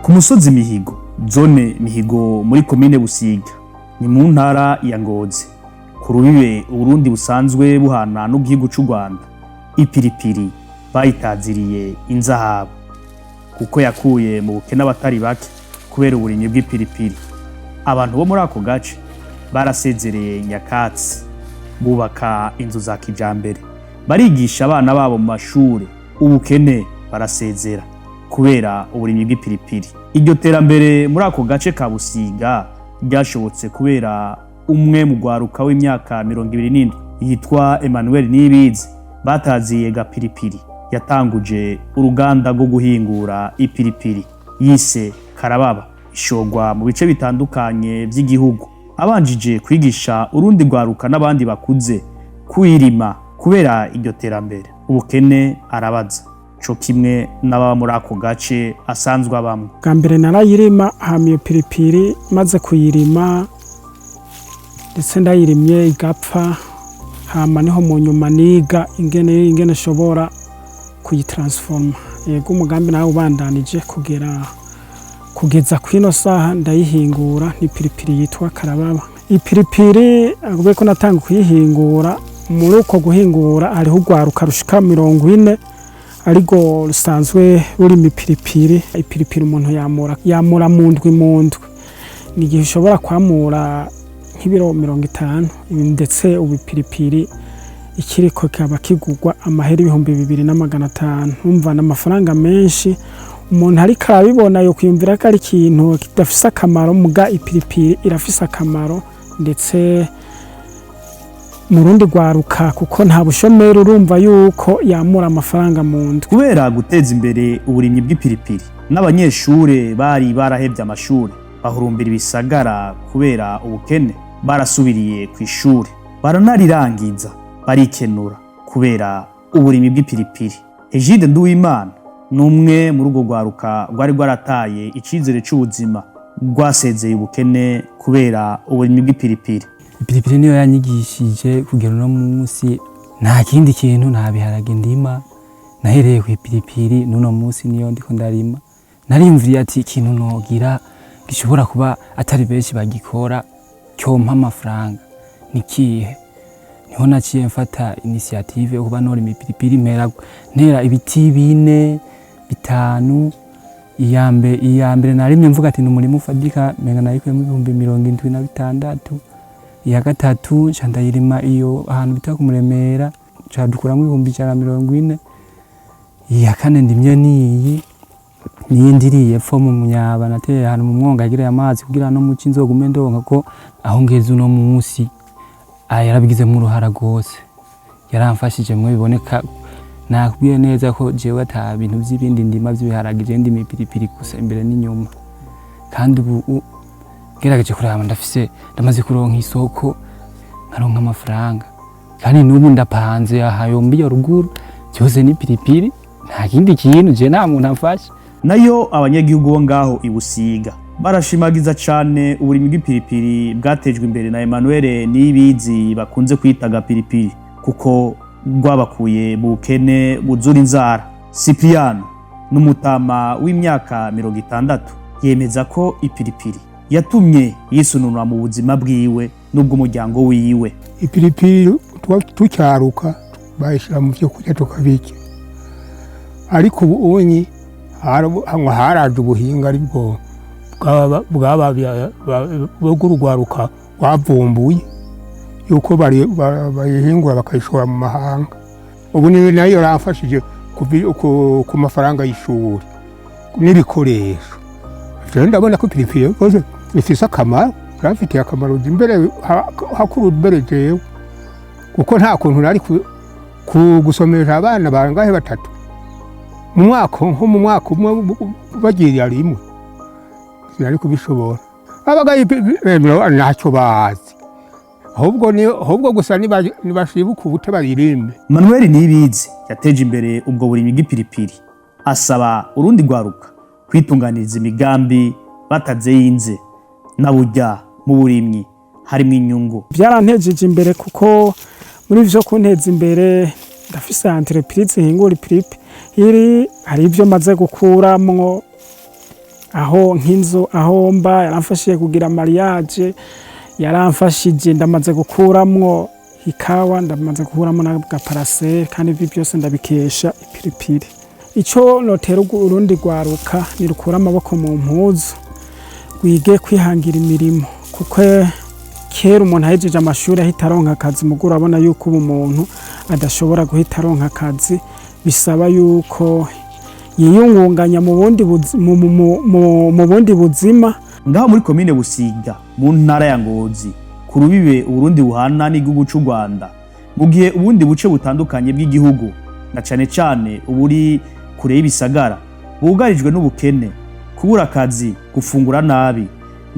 ku musozi Mihigo, zone Mihigo muri Komine Busiga, ni mu ntara ya Ngozi, ku rubibe Burundi busanzwe buhana n'ubwihugu c'u Rwanda. Ipilipili bayitaziriye inzahabu kuko yakuye mu bukene abatari bake kubera uburimyi bw'ipilipili. Abantu bo muri ako gace barasezereye nyakatsi, bubaka inzu za kijambere, barigisha abana babo mu mashure, ubukene barasezera kubera uburimyi bw'ipilipili. Iryo terambere muri ako gace ka Busiga ryashobotse kubera umwe mu rwaruka w'imyaka 27 yitwa Emmanuel Nibizi bataziye gapilipili yatanguje uruganda rwo guhingura ipilipili yise Karababa, ishogwa mu bice bitandukanye vy'igihugu. Abanjije kwigisha urundi rwaruka n'abandi bakuze kuyirima kubera iryo terambere. Ubukene arabaza co kimwe n'ababa muri ako gace asanzwe abamwe. Bwa mbere narayirima, hama iyo pilipili maze kuyirima ndetse ndayirimye igapfa, hama niho mu nyuma niga ingene shobora kuyitransforma. Yego umugambi nawe ubandanije kugeza kwino saha ndayihingura. Ni pilipili yitwa Karababa. Ipilipili agube ko natanga kuyihingura, muri uko guhingura hariho urwaruka rushika 40 ariko rusanzwe rurimo ipilipili. Ipilipili umuntu yamura mu ndwi, ni igihe ushobora kwamura nk'ibiro 50, ndetse ubu ipilipili ikiriko kaba kigurwa amahera 2500. Umva n'amafaranga menshi. Umuntu ariko arabibona yo kwiyumvira ko ari ikintu kidafise akamaro, muga ipilipili irafise akamaro ndetse mu rundi rwaruka kuko nta bushomeri, urumva yuko yamura amafaranga mu ndwi. Kubera guteza imbere uburimyi bw'ipilipili, n'abanyeshure bari barahevye amashure bahurumbira ibisagara kubera ubukene, barasubiriye kw'ishure baranarirangiza, barikenura kubera uburimyi bw'ipilipili. Egide Nduwimana numwe muri urwo rwaruka rwari rwarataye icizere c'ubuzima, rwasezeye ubukene kubera uburimyi bw'ipilipili. Ipilipili niyo yanyigishije kugera no munsi, nta kindi kintu, nta biharage ndima, nahereye ku ipilipili. Nuno munsi niyo ndiko ndarima. Narimviriye ati ikintu nogira gishobora kuba atari benshi bagikora cyompa amafaranga nikihe. Niho naciye mfata initiative yo kuba nora imipilipili, ntera ibiti 4 5. Iyambere narimye mvuga ati n'umurimo ufadika menga nayikuyemo 76,000. Iya gatatu candayirima iyo ahantu bita ku Muremera, cadukuramo 140. Iya kane ndimye niyi ndiriye pfo mu Munyaba, nateye ahantu mu mwonga agira amazi kugira no muci nzogume ndonka ko aho ngeze uno munsi. Yarabigize mu ruhara rwose, yaramfashije mwe biboneka. Nakubwiye neza ko jewe ata bintu by'ibindi ndima by'ibiharagije ndi mipilipili gusa imbere n'inyuma. Kandi ubu gerageje kuraba ndamaze kuronka isoko, nkaronka amafaranga, kandi n'ubu ndapanze ahayombi yo ruguru cyose ni pilipili, nta kindi kintu je nta muntu amfasha. Nayo abanyagihugu bo ngaho ibusiga barashimagiza cane uburimyi bw'ipilipili bwatejwe imbere na Emmanuel Nibizi bakunze kwitaga pilipili kuko rwabakuye mu bukene buzura inzara. Cypriano n'umutama w'imyaka 60 yemeza ko ipilipili yatumye yisununura mu buzima bwiwe n'ubw'umuryango wiwe. Ipilipili tucyaruka bayishira mu byo kurya tukabiki, ariko ubu onyi haraje ubuhinga aribwo bw'urwaruka wavumbuye yuko bayihingura bakayishora mu mahanga. Ubu ni nayo yarafashije ku mafaranga y'ishuri n'ibikoresho. Ndabona ko pilipili rwose ifise akamaro, rafitiye akamaro imbere hakuru imbere jewe, kuko nta kuntu nari gusomesha abana bangahe 3 mu mwaka, nko mu mwaka umwe bagiye rimwe, sinari kubishobora. Abagaye ntacyo bazi, ahubwo gusa nibashibuka ubute baririmbe. Emmanuel Nibizi yateje imbere ubwo burimyi bw'ipilipili, asaba urundi rwaruka kwitunganiriza imigambi batazeyinze na burya mu burimyi harimo inyungu. Byarantejeje imbere kuko muri byo kunteza imbere ndafise entreprise hingura ipilipili, hari ibyo maze gukuramwo aho nk'inzu aho mba, yaramfashije kugira mariage, yaramfashije ndamaze gukuramwo ikawa, ndamaze gukuramwo n'agaparasera, kandi ibi byose ndabikesha ipilipili. Ico notera urundi rwaruka ni rukura amaboko mu mpuzu, wige kwihangira imirimo, kuko kera umuntu ahejeje amashuri ahita aronka akazi, mugura abona yuko ubu umuntu adashobora guhita aronka akazi, bisaba yuko yiyungunganya mu bundi buzima. Ngaho muri komine Busiga mu ntara ya Ngozi, ku rubibe Uburundi buhana n'igihugu c'u Rwanda, mu gihe ubundi buce butandukanye bw'igihugu na cane cane uburi kure y'ibisagara bugarijwe n'ubukene, kubura akazi, gufungura nabi.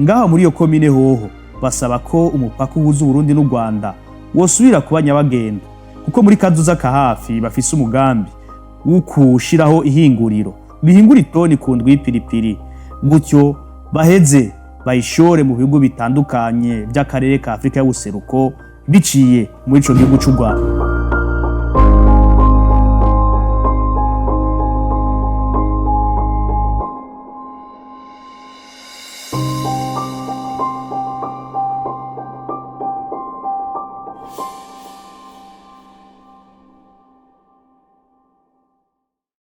Ngaho muri iyo komine hoho basaba ko umupaka uhuza Uburundi n'u Rwanda wosubira kuba nyabagenda, kuko muri kazoza ka hafi bafise umugambi wo kushiraho ihinguriro bihingura itoni ku ndwi y'ipilipili, gutyo baheze bayishore mu bihugu bitandukanye by'akarere ka Afrika y'ubuseruko biciye muri ico gihugu c'u Rwanda.